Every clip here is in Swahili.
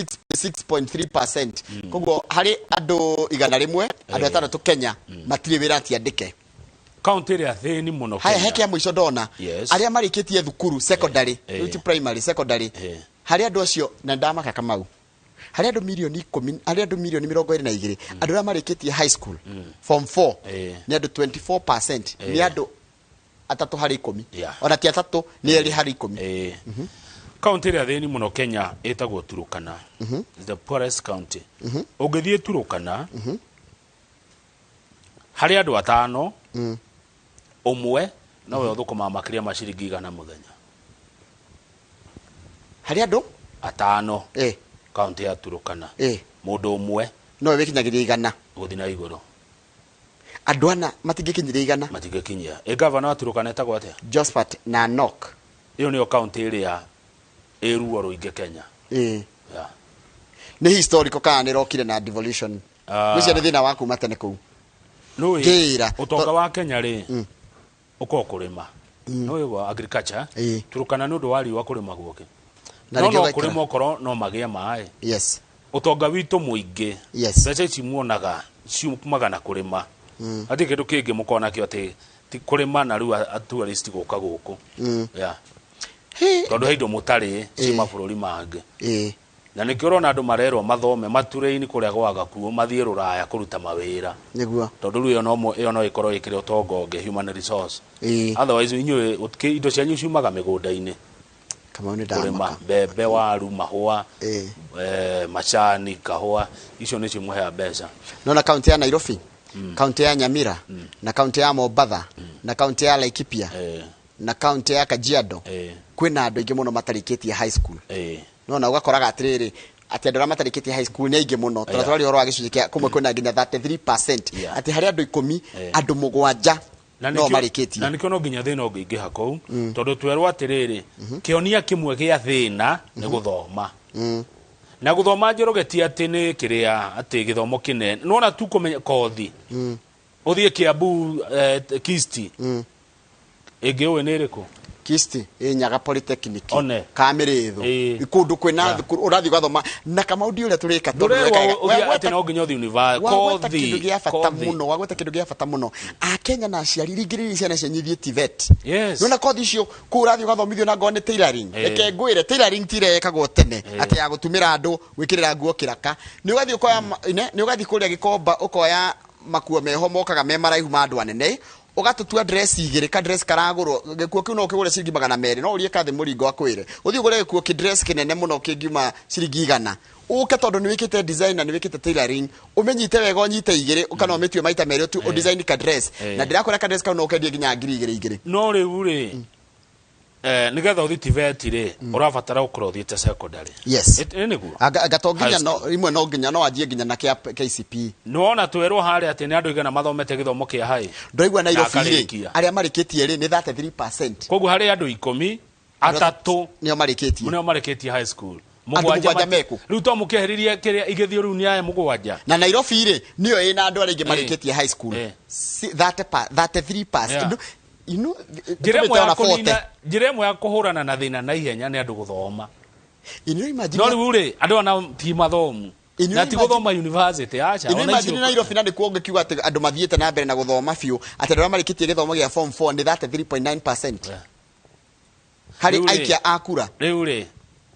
6.3%. Koguo hari andu igana rimwe andu atanatu Kenya matire wira ati andike. County ria thini muno Kenya. Haya heke ya mwisho ndona aria marikitie thukuru secondary, primary secondary. Hari andu acio na ndamaka Kamau. Hari andu milioni 10, hari andu milioni 22 andu aria marikitie high school form 4 ni andu 24%, ni andu atatu hari 10 ona ti atatu ni eri hari 10. County ria thini muno Kenya etagwo Turukana. The poorest county. Ungithie Turukana hari andu atano umwe no we uthukuma makiria maciringi 100 muthenya. Hari andu atano county ya Turukana. Mundu umwe no we kinyagiria 100 guthi na iguru. Andu ana matingikinyira 100 matigikinyia. Governor wa Turukana etagwo atia? Josephat na Nok. Iyo niyo county ria ruo ruinge Kenya. Ni historical kana ni rokire na devolution. Wicia ni thina waku matene ku. No utonga wa Kenya ri uko kurima. No yo agriculture. Turukana nundu wali wa kurima gwoke. No kurima okoro no magia mai. Yes. Utonga witu muingi. Beca ici muonaga ciumaga na kurima. Ati kindu kingi mukona kio ati ti kurima na riu tourist guka guku. Tondu heindo mutari ci mabururi mangi. Na nikiro na andu marerwo mathome matureini kuria gwaga kuo mathie ruraya kuruta mawira. Niguo. Tondu riu iyo no ikorwo ikire utongonge human resource. Otherwise inyu indo cianyu ciumaga migunda-ini. Kama ni ndama. Bebe, waru, mahua, machani, kahua, icio ni cimuhea mbeca. No na county ya Nairobi, county ya Nyamira, na county ya Mombasa, na county ya Laikipia, na county ya Kajiado. Kwina andu ingi muno matarikitie high school. No na ugakoraga atiriri ati andu matarikitie high school ni ingi muno. Turatwari oro agicunje kia kumwe kwina nginya 33%. Ati hari andu 10 andu 7 no marikitie. Na nikio no nginya thina ungi hako tondu twerwo atiriri kionia kimwe gia thina ni guthoma. Na guthoma njorogeti ati ni kiria ati githomo kinene. No na tu kumenya kothi. Uthie Kiambu Kisti. Egewe neriku Kisti Nyaga Polytechnic Kamiritho ikundu kwina thukuru urathi gathoma na kama udi ule turika tureka ati no nginya university kothi kindu gia fata muno wagweta kindu gia fata muno a Kenya na ciari rigiriri ciana cianyithie TVET nona kothi icio ku urathi gathomithio na ngone tailoring eke ngwire tailoring tire ekagwo tene ati ya gutumira andu gwikirira nguo kiraka ni ugathi ukoya ni ugathi kuria gikomba ukoya makuo meho mokaga me maraihu ma andu anene ugatutua dress igire ka dress karagurwo gikuo kiu no kigure ciringi 200 no urie kathi muringo akwire uthi ugure gikuo ki dress kinene muno kingiuma ciringi 100 uke tondu ni wikite design na ni wikite tailoring umenyite wega onyite igire ukana umetue maita meri tu design ka dress na ndirakora ka dress ka no kendie ginya ngiri igire no riu ri nigetha uthi TVET ri urabatara ukoro thiete secondary niguo agatonginya no imwe no nginya no ajie nginya na KCP no ona twerwo hari ati ni andu igana mathomete githomo kia hai ndoigwa na Nairobi aria marikitie ri ni 33%. Koguo hari andu 10 atatu nio marikitie high school mugwanja meku riu to mukeheririe kiria igithio riu ni aya mugwanja na Nairobi ri nio ina andu aringi marikitie high school 33%. Jiremwe ya kuhurana na thina na ihenya ni andu guthoma. Imagine no riu ri andu ana ti mathomu na ti guthoma university acha ona imagine Nairobi na ndikuonge kiuga ati andu mathiete na mbere na guthoma fiu ati andu marikitie githomo gia form 4 ni 33.9%. Hari aikia akura riu ri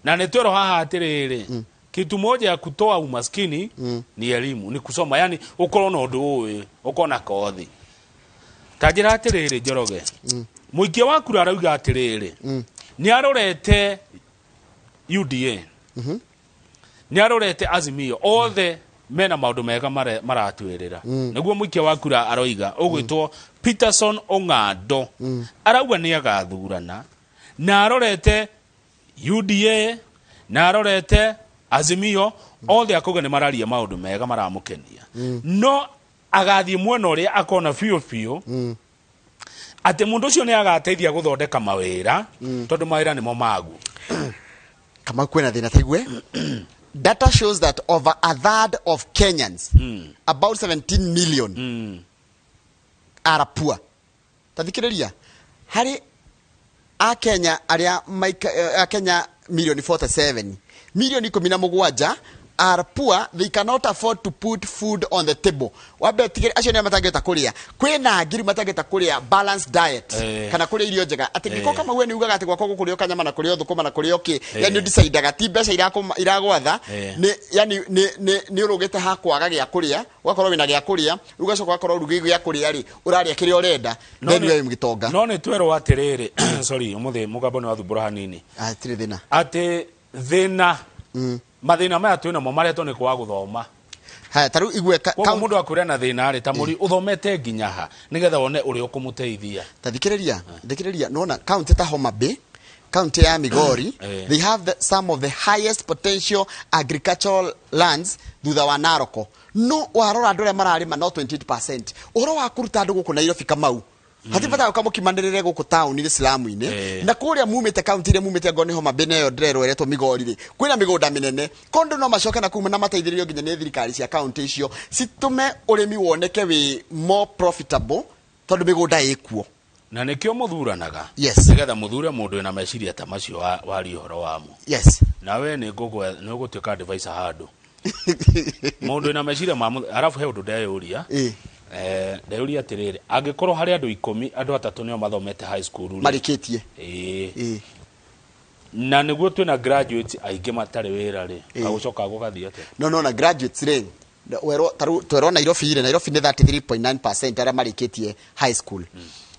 na ni twero haha atiriri kitu moja ya kutoa umaskini ni elimu, ni kusoma, yani ukorwo na undu uyu ukona kothi tajira atiriri Njoroge muikia waku arauga atiriri ni arorete UDA ni arorete Azimio othe mena maundu mega maratwirira niguo muikia waku aroiga ugwitwo Peterson Ong'ando arauga ni agathurana na arorete UDA na arorete Azimio othe akuga ni mararia maundu mega maramukenia no agathie mwena uria akona fiu ati mundu ucio ni agateithia guthondeka mawira tondu mawira ni mo magu kama kwena thina taigwe data shows that over a third of Kenyans about 17 million are poor. Tathikiriria hari a Kenya aria a Kenya million 47 milioni 17 are poor, they cannot afford to put food on the table. Wabe tigere acio ne matangeta kuria. Kwena ngiri matangeta kuria balanced diet. Kana kuria irio njega. Ati giko kama we ni ugaga ati gwako kurio kanyama na kurio thukuma na kurio ki. Yani decide ga ti mbeca iragwatha. Yani ni urugite ha kwaga gya kuria. Wakorwo wina gya kuria, ugacoka wakorwo rugi gya kuria ri. Uraria kiri urenda. Then we mgitonga. No ni twero atiriri. Sorry, umuthe mugabo ni wathubura hanini. Atiri thina. Ati thina. Mathina maya twina mo mareto ni kwa guthoma. Ha taru igwe kwa mundu akure na thina ari ta muri uthomete nginya ha nigetha wone uri ukumuteithia. Thikiriria nona county ta Homa Bay, county ya Migori, they have some of the highest potential agricultural lands thutha wa Naroko. No warora andu aria mararima no 28%. Uhoro wa kuruta andu guku Nairobi kamau. Hatipata ukamo kimanderere guku town ni Islamu ine na kuria mumete county ile mumete ngoni Homa Bay nayo ndrero ereto Migori ri kwina migunda minene kondo no macoka na kuma na mateithiririo nginya ni thirikari cia county icio situme urimi woneke wi more profitable tondu migunda ikuo na nikio muthuranaga. Yes, nigetha muthure mundu ina meciria ta macio wari horo wamo. Yes, nawe ni gutuika advisor handu mundu ina meciria mamu arafu he undu ndeyuria ndeyuria atiriri angikorwo hari andu 10 andu 3 nio mathomete high school marikitie na niguo twina graduates aingi matari wira ri agucoka gugathia ate no na graduates ri wero twero Nairobi ni 33.9% ara marikitie high school.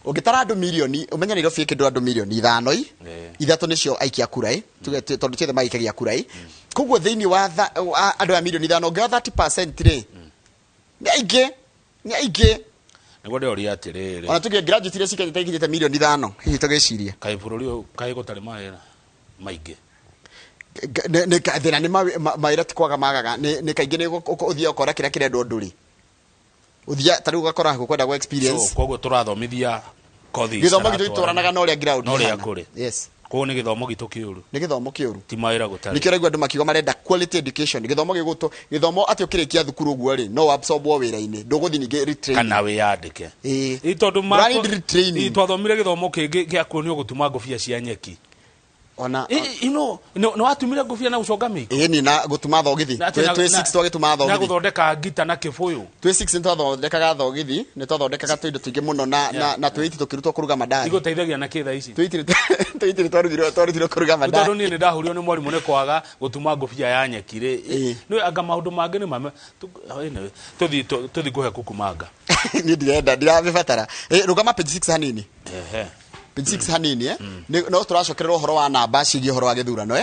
Ugitara andu milioni umenya Nairobi kindu andu milioni 5 ithatu nicio aikia kurai tondu ciothe maikagia kurai koguo thiini wa andu a milioni 5 ungia 30% ri ni aige niguo ndori atiriri ona tuge graduate iria cikanyita milioni 5 hihi tugiciria kai bururi kai gutari maira maingi ne thina ni maira tikwaga magaga ni kaingi ni uthia ukora kira kirendo nduri uthia tari ugakora kwenda go experience so koguo turathomithia kothi githomo gitu ituranaga no ria ground no ria kuri. Yes, ko ni githomo gitu kiuru ni githomo kiuru ti maira gutari nikira igwa andu makigo marenda quality education githomo giguto githomo ati ukirikia thukuru guo ri no absorbo wira-ini nduguthi ninge retrain kana we yandike tondu ma twathomire githomo kingi gia kuonio gutuma ngofia cia nyeki ona no atumire ngofia na uconga miko ni na gutuma thogithi twe 6 twagituma thogithi na guthondeka ngita na kibuyu twe 6 ntwathondekaga thogithi ni twathondekaga twindo twingi muno na twiti tukirutwo kuruga madari iguteithagia na kitha ici twiti twaruthirwo kuruga madari tondu ni ndahurio ni mwarimu ni kwaga gutuma ngofia ya nyekire no anga maundu mangi ni mama tuthi kuhe kukumanga ni ndirabibatara rugama page 6 hanini page 6 hanini no turacokerera horo wa namba cigie horo wa githurano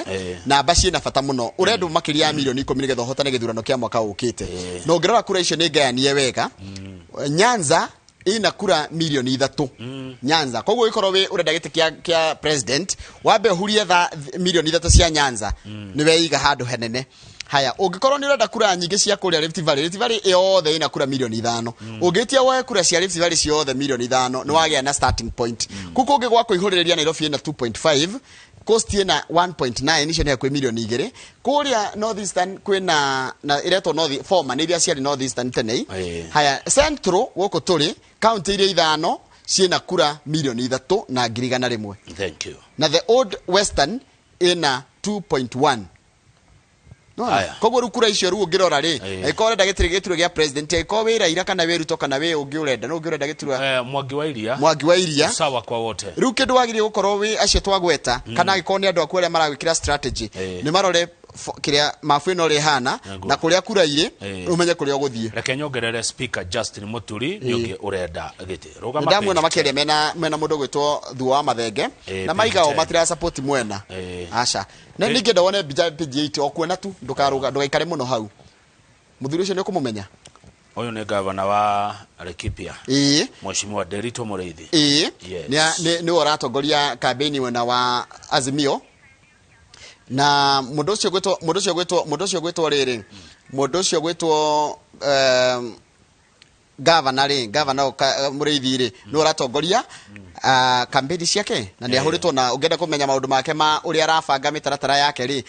namba ciina bata muno urendu makiria ya milioni 10 nigetha hotane githurano kia mwaka ukite no ngerora kura icio ni ngayanie wega Nyanza ina kura milioni 3 Nyanza koguo ikorwo we urenda giti kia president wabe hurie milioni 3 cia Nyanza niwe iga handu henene. Haya ungikorwo ni urenda kura nyingi cia kuria Rift Valley yothe ina kura milioni 5 ungitia woe kura cia Rift Valley ciothe milioni 5 ni wagia na starting point kuko ungi gwako ihuriria Nairobi ina 2.5 cost ina 1.9 icio ni kwi milioni 2 kuria Northeastern kwina na ireto north former ni iria ciari Northeastern tene. Haya Central woko turi county iria 5 ciina kura milioni 3 na ngiri 100. Thank you. Na the old Western ina 2.1. Koguo rukura icio ru ngirora ri iko urenda gitire gituro gia president iko wira ira kana wiruto kana we ungi urenda no ungi urenda gituro Mwangi wa iria sawa kwa wote ru kindu wagirie gukorwo wi acio twagweta kana giko ni andu aku aria maragwikira strategy ni marore kiria mafuino ri hana na kuria kura ire umenye kuria guthie reke nyongerere speaker Justin Muturi ni ungi urenda giti rugama ndamu na makiria mena mundu gwitwo Thuo wa Mathenge na maigao matira support mwena aca na ninge ndawone page 8 okuona tu ndugaikare muno hau muthuri ucio ni ukumumenya uyu ni governor wa Laikipia Mheshimiwa Derito Mureithi ni oratongoria campaign wena wa Azimio na mundu ucio gwetwo governor Mureithi ri no ratongoria campaign ciake na ni ahuritwo na ungenda kumenya maundu make ma uri arabanga mitaratara yake ri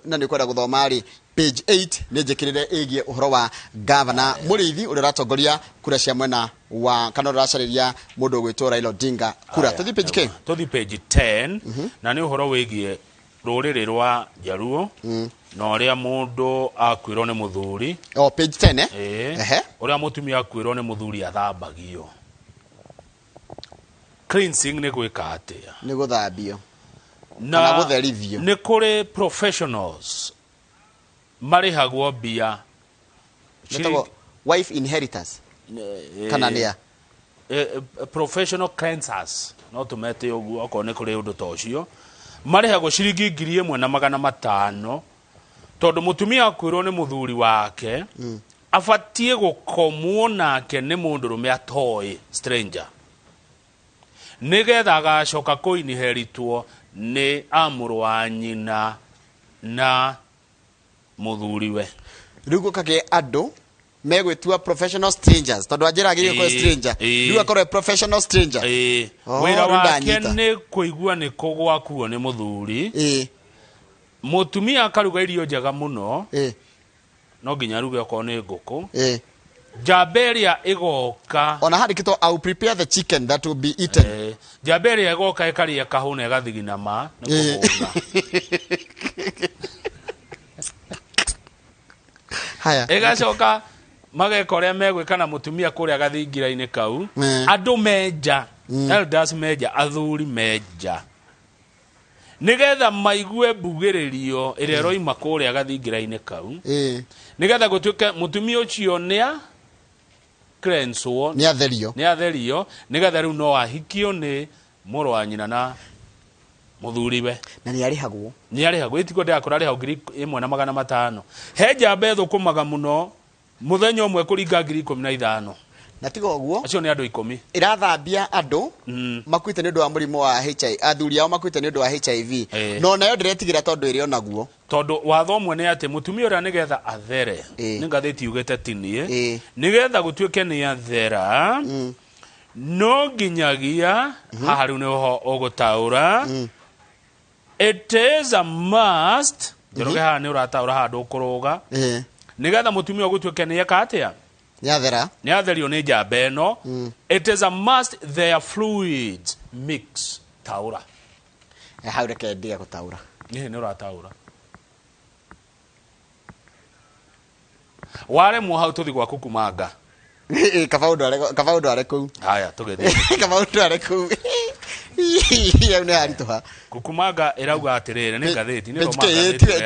na ni kwenda guthoma ri page 8 ni njikirire igie uhoro wa governor Mureithi uri ratongoria kura cia mwena wa kana racariria mundu gwetwo Raila Odinga kura tuthi page 10 tuthi page 10 na ni uhoro wigie ruriri rwa Jaruo no ria mundu akwirwo ni muthuri page 10 uria mutumia akwirwo ni muthuri athambagio. Cleansing ni gwika atia? Ni guthambio na gutherithio. Ni kuri professionals marihagwo mbia wife inheritors kana nia professional cleansers no tumete uguo akone kuri undu ta ucio marihagwo ciringi 1,500 tondu mutumia akwirwo ni muthuri wake afatie gukomwo nake ni mundu rume atoi stranger nigetha agacoka kuinheritwo ni amuru wa nyina na muthuriwe. Riu kage andu megwitua professional strangers tondu ajira agire kwa stranger riu akorwe professional stranger wira wake ni kuigua ni kugwakuo ni muthuri mutumia akaruga irio njega muno no nginya ruge oko ni nguku Jaberia igoka ona handikitwo I'll prepare the chicken that will be eaten. Jaberia igoka ekaria kahuna igathigina ma ni kuhuna. Haya igacoka magekoria megwika na mutumia kuria gathingira-ini kau andu menja elders menja athuri menja nigetha maigue mbugiririo iria roima kuria gathingira-ini kau nigetha gutuike mutumia ucio nia cleanso ni atherio nigetha riu no ahikio ni muru wa nyina na muthuriwe na ni arihagwo itiko ndia kurariha 1,500 he njamba thukumaga muno muthenya umwe kuringa 15,000 na tigo uguo acio ni andu 10 irathambia andu makuite ni ndu wa murimo wa HIV athuri ao makuite ni ndu wa HIV no nayo ndiretigira tondu iri onaguo tondu watho umwe ni ati mutumia uria nigetha athere ni ngatheti ugete tinie nigetha gutuike ni athera no nginyagia haha riu niho ugutaura it is a must Njoroge haha ni urataura handu ukuruga nigetha mutumia ugutuike ni eka atia ni atherio ni njamba ino it is a must their fluids mix taura hau reke ndia gutaura ni urataura ware mu hau tuthi gwa kukumanga kabaundo are kuu haya tugethi kabaundo are kuu ya ne haritoha kukumanga irauga atirire ni ngatheti ni roma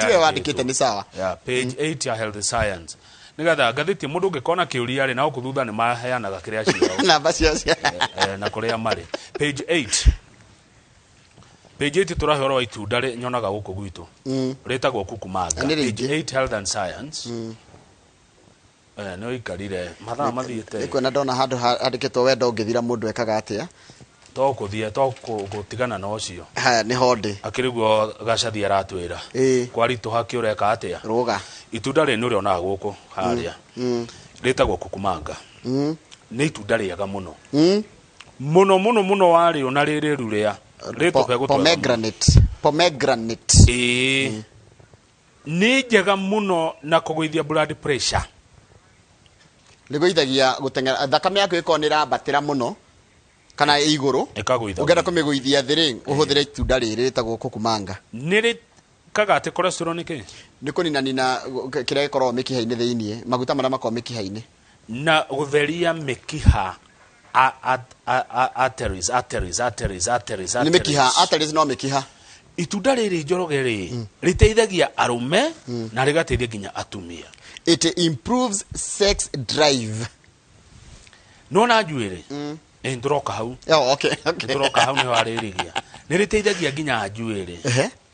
tiwe wandikite ni sawa page 8 ya health science nigatha ngatheti mundu ngikona kiuria ri na ukuthutha ni maheanaga kiria ciao namba cio na kuria mari page 8 turahoro wa itunda ri nyonaga guku gwitu ritagwo kukumanga page 8 health and science no ikarire mathaa mathiite iko na ndona handu handikitwo wendo ungithira mundu ekaga atia to kuthia to gutigana na ucio ha ni honde akiriguo gacathi aratwira kwaritu haki ureka atia ruga itunda ri nuri ona guku haria ritagwo kukumanga ni itunda riega muno muno wari ona riri ruria ritupe gutwa pomegranate ni njega muno na kuguithia blood pressure ligoithagia gutengera thakame yaku ikonira batira muno kana iguru ugenda kumiguithia thiri uhuthire itunda riri ritagwo kukumanga niri kaga ati cholesterol niki ni kunina kiria gikorwo mikiha-ini thiini maguta maria makorwo mikiha-ini na gutheria mikiha arteries ni mikiha arteries no mikiha itunda riri Njoroge ri riteithagia arume na rigateithia nginya atumia it improves sex drive no na njuire ndroka hau okay ndroka hau ni waririgia ni riteithagia nginya njuire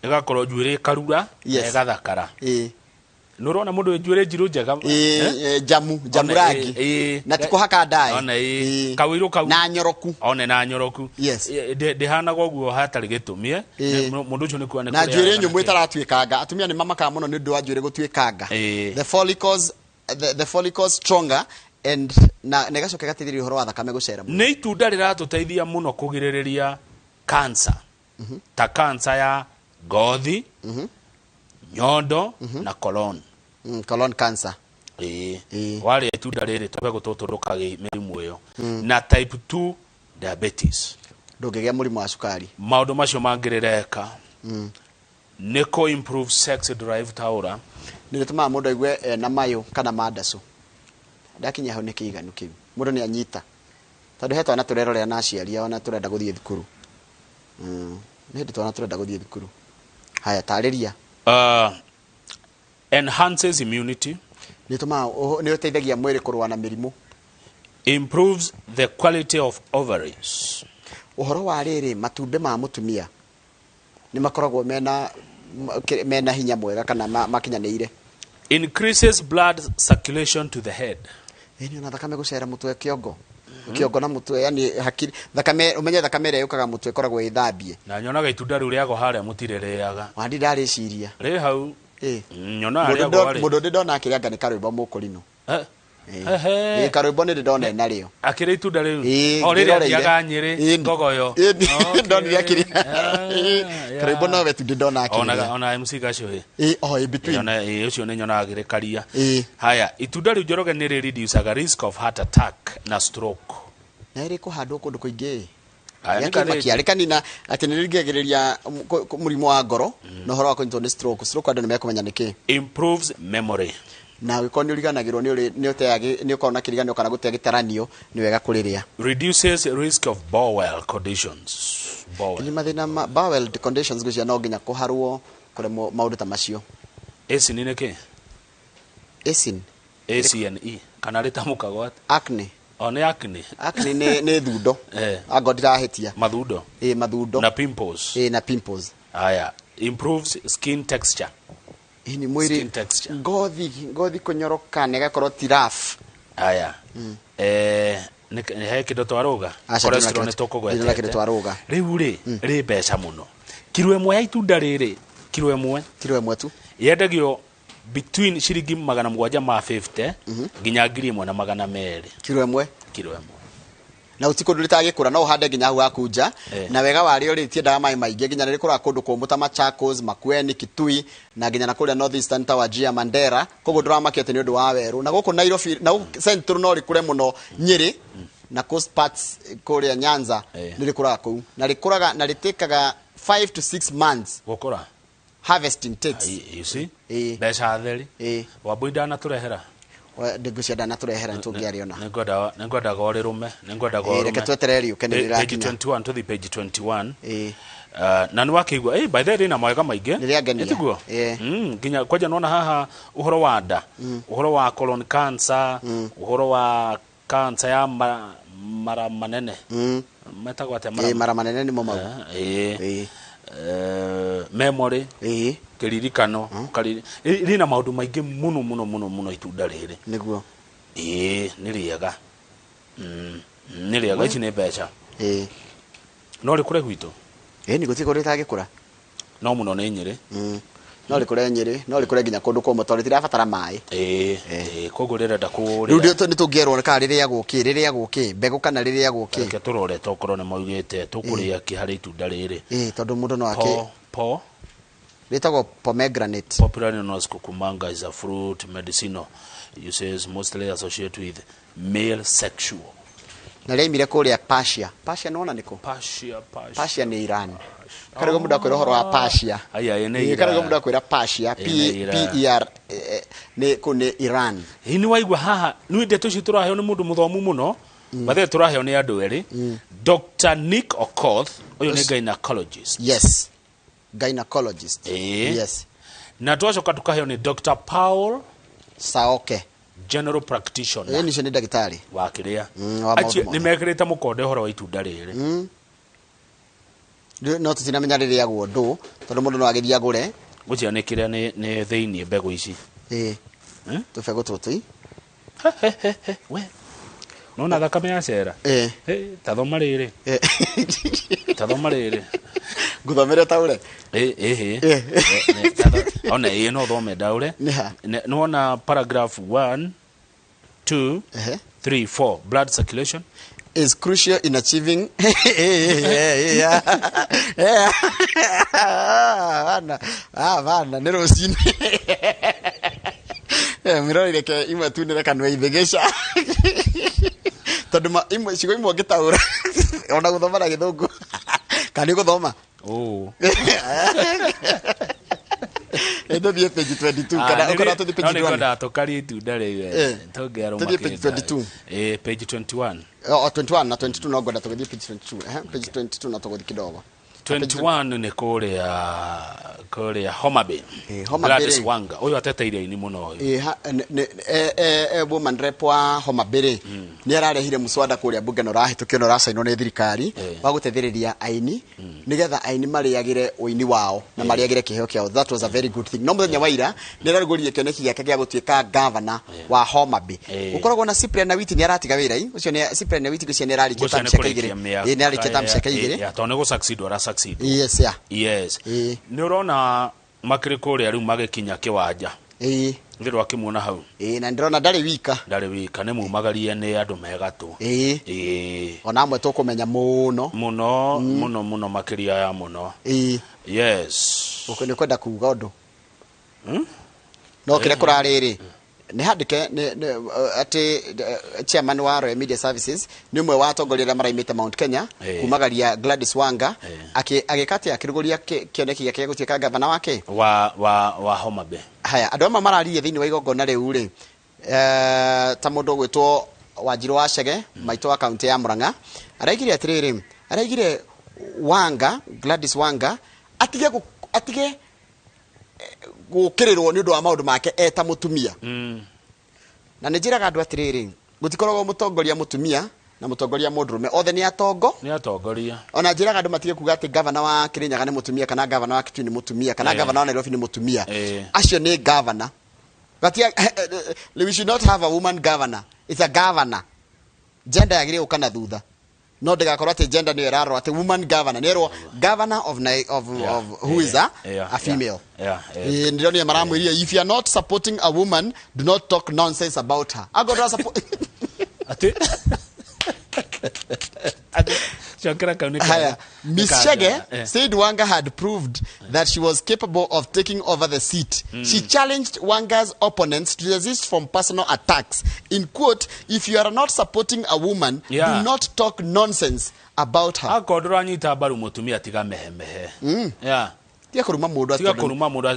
igakorwo njuire karura igathakara nurona mundu njuire njiru njega jamu rangi na tikuhaka ndai kawiru kau na nyoroku na nyoroku ndihana guo hatari gitumie mundu ucio ni kuane na njuire nyumu itaratwikanga atumia ni mamaka muno ni ndu wa njuire gutwikanga the follicles stronger and na negacoka gateithĩrĩria uhoro wa thakame gucera muno ni itunda riratuteithia muno kugiririria cancer ta cancer ya ngothi nyondo na colon cancer wale itunda riri tobe gututuruka mirimu iyo na type 2 diabetes ndũngĩgĩa mũrimũ wa cukari maundu macio mangĩrĩreka Neko improve sex drive taura. Nilituma mundu aigue na mayo kana mandacu. Ndakinya ho niki iganu kiu. Mundu ni anyita. Tondu he twana turerorera na aciari ona turenda guthie thukuru. Ni ndi twana turenda guthie thukuru. Haya tariria. Enhances immunity. Nituma ni uteithagia mwiri kurua na mirimu. Improves the quality of ovaries. Uhoro wa riri matumbe ma mutumia ni makoragwo mena hinya mwega kana makinyanĩire. Increases blood circulation to the head. Ni ona thakame gucera mutwe kiongo. Kiongo na mutwe yani hakiri thakame umenye thakame ĩrĩa yukaga mutwe koragwo ĩthambie. Na nyonaga itunda riu riago haria mutirĩrĩaga. Wandi ndarĩciria. Rĩ hau. Nyona riago ari. Mundu ndona akĩrĩanga nĩ karwĩmbo mũkũrino. Karwĩmbo nĩ ndona narĩo. Akĩrĩ itunda rĩu. O rĩrĩa thiaga Nyĩrĩ ngogoyo. Ndonire akĩrĩ. Karwĩmbo no wetu ndona akĩrĩ. Ona MC Gacio. In between. Ona ũcio nĩ nyonaga agĩrĩkaria. Haya itunda rĩu Njoroge nĩ reduces risk of heart attack na stroke. Na ĩrĩ kũhandwo kũndũ kũingĩ. Yakiarĩ kanina atĩ nĩ rĩngĩagĩrĩria mũrimũ wa ngoro na ũhoro wa kũnyitwo nĩ stroke. Stroke andũ nĩ mekũmenya nĩkĩ. Improves memory. Na wĩko nĩ ũriganagĩrwo nĩ ũkorwo na kĩriganĩro kana gũtĩa gĩtaranio nĩ wega kũrĩrĩa. Reduces risk of bowel conditions. Ni mathĩna bowel conditions gũcia no nginya kũharwo kũremwo maũndũ ta macio. Acne nĩ kĩ? ACNE kana rĩtamũkagwo atĩ? Acne. Nĩ acne. Acne nĩ thundo. Ango ndirahĩtia. Mathundo. Mathundo. Na pimples. Na pimples. Haya. Improves skin texture. Ni mwiri ngothi kunyoroka negakorwo ti rough. Haya. He kindo twaruga cholesterol nĩ tũkũgwetete. Rĩu rĩ mbeca mũno. Kilo ĩmwe ya itunda rĩrĩ kilo ĩmwe tu yendagio between ciringi 750 nginya 1,200. Kilo ĩmwe. Na utiko ndũritagĩkũra no uhande nginya hau akunja na wega warĩo rĩtiendaga maĩ maingĩ nginya rĩkũra kũndũ kũmũ ta Machakos, Makueni, Kitui na nginya na kũrĩa North Eastern ta Wajir, Mandera koguo ndũramakĩte nĩ ũndũ wa werũ na gũkũ Nairobi na Central no rĩkũre mũno Nyĩrĩ na coast parts kũrĩa Nyanza nĩ rĩkũraga kũu na rĩkũraga na rĩtĩkaga 5 to 6 months gũkũra. Harvesting takes. You see? Mbeca theri. Wambui ndanatũrehera. Ndigucia ndanatũrehera tũngĩariona. Nĩngwendaga ũrĩrũme. Reke twetereri ũkenĩ rĩrakinya. Page 21 to the page 21. Na nĩ wakĩigua by the way na mawega maingĩ. Nĩtiguo. Nginya kwanja nona haha ũhoro wa nda, ũhoro wa colon cancer, ũhoro wa cancer ya mara manene. Metagwo atĩa mara manene nĩ mo mau. Memory. Kiririkano rina maundu maingi muno itunda riri niguo ni riega ici ni mbeca no rikure gwitu ni gutiko ritagikura no muno ni Nyĩrĩ no rikure Nyĩrĩ no rikure nginya kundu kwa motore tirabatara mai koguo rirenda kũrĩa riu ni tungierwo ka riria gũkĩ mbegu kana riria gũkĩ reke turore tokorwo ni maugite tukuria ki hari itunda riri tondu mundu no akĩ Little pomegranate. Popularly known as cucumanga is a fruit medicinal. Uses mostly associated with male sexual. Na reimire kũrĩa Persia. Persia nona niko? Persia ni Iran. Karego muda kwĩra ũhoro wa Persia. Karego muda kwĩra Persia. P-E-R ni Iran. Ni waigua haha ni ndeto ci turaheo ni mundu muthomu muno. Bathe turaheo ni andu eri. Dr. Nick Okoth, uyu ni gynecologist. Yes. Gynecologist. Yes. Na twacoka tukaheo ni Dr. Paul Saoke, general practitioner. Ni ni ndagitari wa kiria. Ni mekirite mukonde horo wa itunda riri. No tutinamenya riria gwo tondu mundu no agithia agure. Gucia ni kiria ni theini mbegu ici. Tubego tutu. We. Nona thakame ya cera. Tathoma riri. Tathoma riri. Guthomere taure. Ona no thome daure. Nona paragraph 1 2 3 4 blood circulation is crucial in achieving vana nĩ rũcinĩ mirorire ke imwe tu nĩ kanwe ithegesha tondu imwe cigo imwe ngĩtaũra ona gũthoma na gĩthũngũ kana gũthoma Tuthie page 22 kana ukora tuthie page 21. Ndio tukari tu ndare. Tongero Tuthie page 22. Page 21. 21 na 22 no ngoda tuthie page 22. Page 22 na tuguthi kidogo. 21 ni kore Homa Bay. Gladys Wanga. Uyu ateteire ini muno uyu. Woman rep wa Homa Bay ni ararehire muswada kuria bunge no rahitukio no racaino ni thirikari wa gutethereria aini nigetha aini mariagire uini wao na mariagire kiheo kiao. That was a very good thing. No muthenya waira ni araruguriye kioneki giake gia gutuika governor wa Homa Bay. Ukoragwo na Cyprian Awiti ni aratiga wira ii ucio ni Cyprian Awiti gucio ni ararikia tamshaka igire. Ni ararikia tamshaka igire. Ya tone go succeed ora succeed. Yes ya. Yes. Ni urona makiriko ria riu magikinya kiwanja. Ngirwa kimuona hau. Na ndirona ndari wika. Ndari wika ne mumagarie ni andu megatu. Ona amwe tukumenya muno. Muno makiria ya muno. Yes. Uko ni kwenda kuuga undu. No kire kurariri. Ni handike ati chairman wa Royal Media Services ni mwe wa atongoria maraimite Mount Kenya kumagaria Gladys Wanga agikati akiruguria kioneki giake gutuika gavana wake wa Homa Bay. Haya andu amwe mararirie thiini wa igongona riu ri ta mundu gwitwo Wanjiru wa Chege maito wa county ya Murang'a araigire atiriri araigire Wanga Gladys Wanga atige gukirirwo ni undu wa maundu make eta mutumia na njiraga andu atiriri gutikoragwo mutongoria mutumia na mutongoria mundurume othe ni atongoria ona njiraga andu matige kuga ati governor wa Kirinyaga ni mutumia kana governor wa Kitui ni mutumia kana governor wa Nairobi ni mutumia acio ni governor but we should not have a woman governor. It's a governor. Gender yagire ukana thutha no ndigakorwo ati gender ni eraro ati woman governor nero governor of who is a female. Ndio ni maramwiria if you are not supporting a woman do not talk nonsense about her. Agodra support ati Miss Chege said Wanga had proved that she was capable of taking over the seat. She challenged Wanga's opponents to resist from personal attacks. In quote, if you are not supporting a woman, do not talk nonsense about her. Akodora nyita baru mutumia tiga mehe. Tia kuruma mundu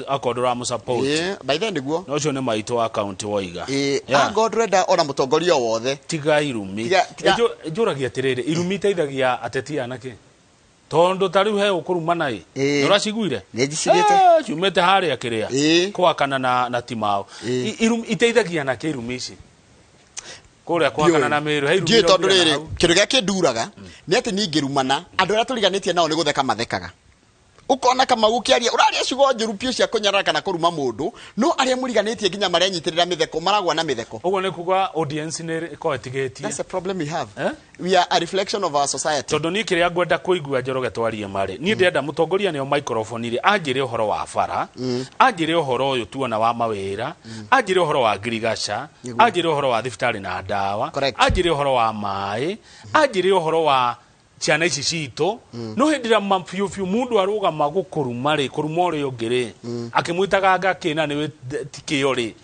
akodora mu support. By then niguo. No cio ne maito wa account woiga. Agodreda ona mutongoria wothe. Tiga irumi. Njuragia tiriri irumi teithagia ateti anake. Tondo tariu he ukuruma nai. Uraciguire? Nejicirite. Ciumete haria kiria. Kwa kana na timao. Irumi iteithagia na kirumi ici. Kuria kwa kana na miru. Ndio tondu riri kindu giake nduraga ni ati ningirumana andu aria turiganitie nao ni gutheka mathekaga. Ukona kama ukiaria uraria cigo njuru pio cia kunyarara kana kuruma mundu no aria muriganitie ginya maria nyitirira mitheko maragwa na mitheko. Ugo ne kugwa audience ne ko etigetie. That's a problem we have. We are a reflection of our society. Tondu ni kiria ngwenda kuigua Njoroge twarie mari ni ndenda mutongoria ne microphone ri anjire uhoro wa bara anjire uhoro uyu tuona wa mawira anjire uhoro wa ngirigaca anjire uhoro wa thibitari na ndawa anjire uhoro wa mai anjire uhoro wa ciana ici cito no hindira mafiu mundu arugama gukuruma ri kuruma uri ungiri akimwitaga ngakina niwe tikio ri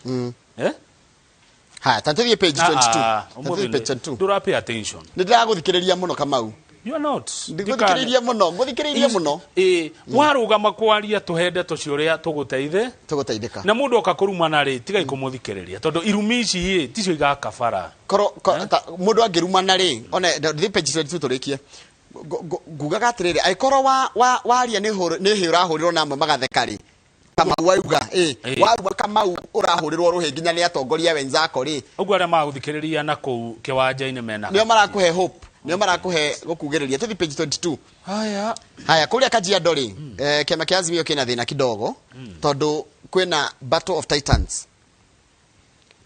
ha tantathie page 22 tantathie page 22 dura pay attention ndiraguthikiriria muno Kamau you are not ndiguthikiriria muno warugama kwaria tuhende tuciuria tuguteithika na mundu okakurumana ri tiga ikumuthikiriria tondu irumi ici ticio igakabara mundu angirumana ri one the page 22 turikie ngugaga atiriri aikoro waria ni hirahurirwo na amwe magatheka ri kama wauga wauga Kamau urahurirwo ruhi nginya ni atongoria wenzako ri ugu aria maguthikiriria na ku kiwanja-ini mena nio marakuhe hope nio marakuhe gukugiriria tuthi page 22 haya kuria Kajiado ri kiama kia Azimio kina thina kidogo tondu kwina battle of titans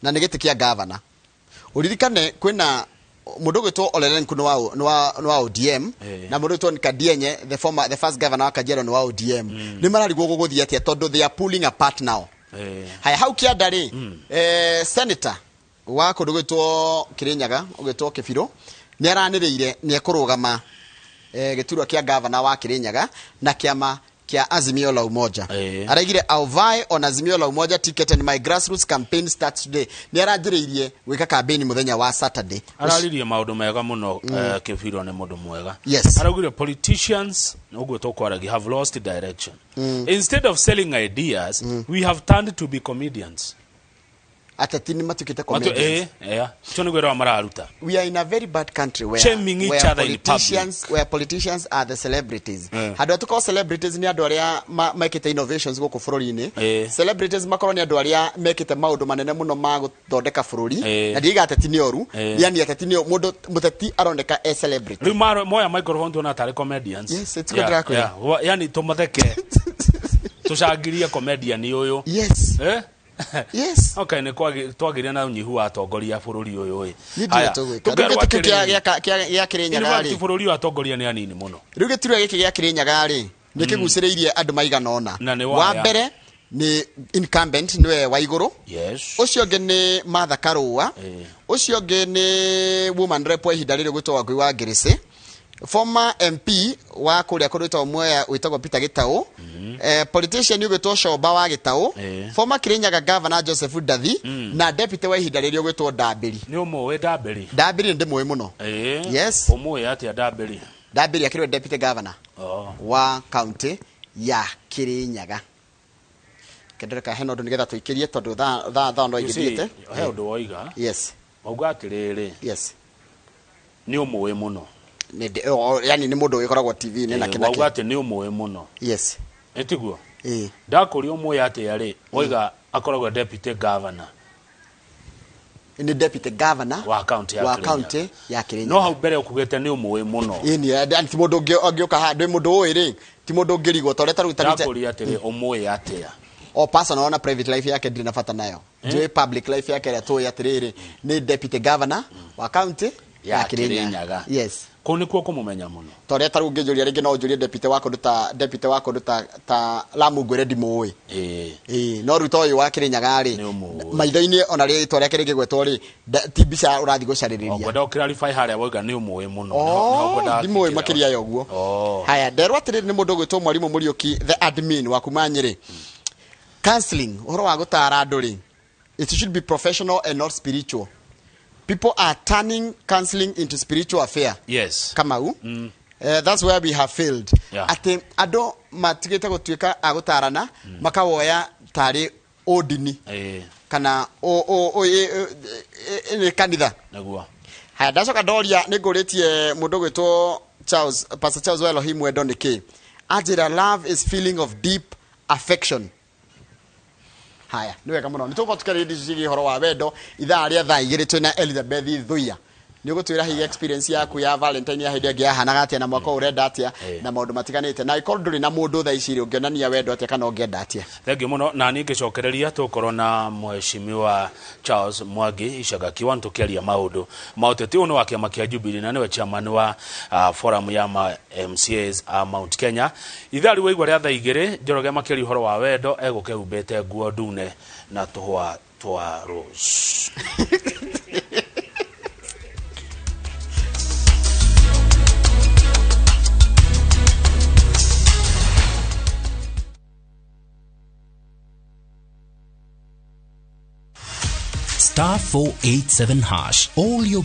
na nigitikia governor uririkane kwina mundu gwitwo Olelen kuno wa ODM na mundu gwitwo Kadienye the first governor wa Kajiado no wa ODM ni mararigwo guguthia atia tondu they are pulling apart now haya hau kianda ri senator wa kundu gwitwo Kirinyaga ugitwo Kibiro ni araniriire ni ekurugama giturwa kia governor wa Kirinyaga na kiama kia Azimio la Umoja. Araigire I'll vie on Azimio la Umoja ticket and my grassroots campaign starts today. Ni aranjiriirie gwika campaign muthenya wa Saturday. Araririe maundu mega muno kifiro ne mundu mwega. Yes. Araugire politicians ogwe tokwaragi have lost direction. Instead of selling ideas, we have turned to be comedians. Atatini matukite comedians. We are in a very bad country where politicians are the celebrities. Hadu atuko celebrities ni andu aria makite innovations goko fururi-ini. Celebrities makoro ni andu aria mekite maundu manene muno ma guthondeka fururi. Na ndiga ateti ni oru, yani ateti ni mundu muteti arondeka celebrity. Riu moya microphone tuna tare comedians. Yes, it's good rako. Yani tumatheke. Tushagiria comedian uyu. Yes. Yes. Okay, ne twagiria na unyihu wa atongoria bururi uyu wi. Haya. Tugerwa kia Kirinyaga ri. Bururi wa atongoria ni anini muno. Riu gitirwa giki gia Kirinyaga ri. Nikiguciriirie andu maigana ona. Wa mbere ni incumbent niwe wa iguru. Yes. Ucio nge ni Martha Karua. Ucio nge ni woman rep wa ihinda riri gwitwa Wangui wa Ngirisi. Former MP wa kuria kurutwa Mwea witagwo Peter Gitau. Politician ugwitwo Shoba wa Gitau. Former Kirinyaga governor Joseph Dathi na deputy wa ihinda riri ugwitwo Ndambiri. Ni umwe Ndambiri. Ndambiri ndi mwe muno. Yes. Umwe atia Ndambiri. Ndambiri akirwe deputy governor wa county ya Kirinyaga. Kendereka heno ndo nigetha tuikirie tondu tha ndo igithiete. He undu woiga. Yes. Auga atiriri. Yes. Ni umwe muno. Yani ni mundu wikoragwo TV ni na kinake. Auga ati ni umwe muno. Yes. Etiguo. Ndakuri umwe atia ri. Oiga akoragwo deputy governor. Ni deputy governor wa county ya Kirinyaga. No hau mbere ukugete ni umwe muno. Ni anti mundu ngioka handu mundu uyu ri ti mundu ngirigo toreta rutarite. Ndakuri atiri umwe atia. O personal na private life yake ndina fata nayo. Jwe public life yake ya to yatiriri ni deputy governor wa county ya Kirinyaga. Yes. Kuni kwa kumumenya muno. Toreta rugejuria ringi no jurie deputy wako ta Lamugwire ndimui. No ruto uyu wa Kirinyaga ri. Maitho-ini ona ri toria kiringi gwetwo ri tibisa urathi gucaririria. Ogoda clarify haria woiga ni umwe muno. Ndimui makiria yoguo. Haya nderwa atiri ni mundu gwetwo Mwarimu Muriuki the admin wa kumanyire. Counseling oro wa gutara andu ri. It should be professional and not spiritual. People are turning counseling into spiritual affair. Yes. Kamau. That's where we have failed. Ati ado matigete gutuika agutarana makawoya tari odini. Kana ni kanitha. Nagua. Haya ndacoka ndoria ninguritie mundu gwitwo Pastor Charles Elohim Wedo niki. Ajira love is feeling of deep affection. Haya ni wega muno nituko tukaridi cigi horo wa wendo ithaa ria thaa igiri twina Elizabeth Thuya ni gutwira hi experience yaku ya Valentine ya hidi ya hanaga atia na mwaka urenda atia na maundu matiganite na ikoro nduri na mundu thaa iciri ungenania wendo atia kana ungenda atia. Thank you muno na ni ngicokereria tukoro na mheshimiwa Charles Mwangi Icaga kiwanto kiaria maundu mauteti uno wake makia Jubilee na niwe chairman wa forum ya MCAs Mount Kenya ithari weigwa ria thaa igiri Njoroge makiri horo wa wendo egukehubete nguo ndune na tuhwa twa rose. *487#. All your